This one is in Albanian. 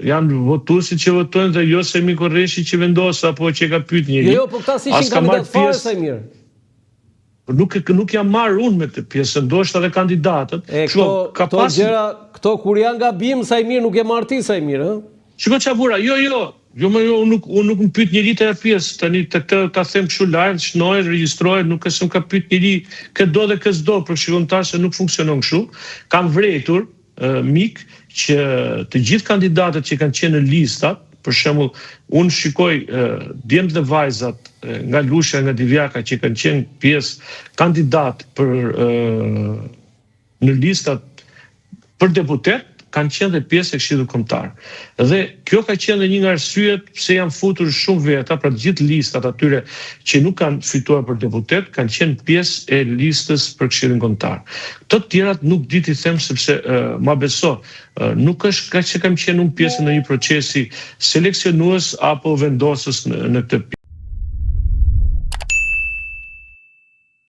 janë votuesit që votojnë dhe jo Semi Korreshi që vendos apo që ka pyet njëri. Jo, po këta si ishin kandidat fare sa i mirë. Nuk jam marrë unë me këtë pjesë, ndoshta edhe kandidatët. Këto kur janë gabim sa i mirë nuk e marr ti sa i mirë, ëh? Shiko çavura, unë nuk më pyet njëri të pjesë, tani të ta them kështu live, shnohet, regjistrohet, nuk është ka pyet njëri kë do dhe kë s'do, për shkaktar se nuk funksionon kështu. Kam vërejtur mik që të gjithë kandidatët që kanë qenë në listat, për shembull, unë shikoj djemt dhe vajzat nga Lusha, nga Divjaka që kanë qenë pjesë kandidat në listat për deputet, kanë qenë dhe pjesë e Këshillit Kombëtar. Dhe kjo ka qenë dhe një nga arsyet pse janë futur shumë veta, pra gjithë listat atyre që nuk kanë fituar për deputet, kanë qenë pjesë e listës për Këshillin Kombëtar. Të tjerat nuk di t'i them sepse ma beso, nuk është ka që kam qenë unë pjesë në një procesi seleksionues apo vendosës në këtë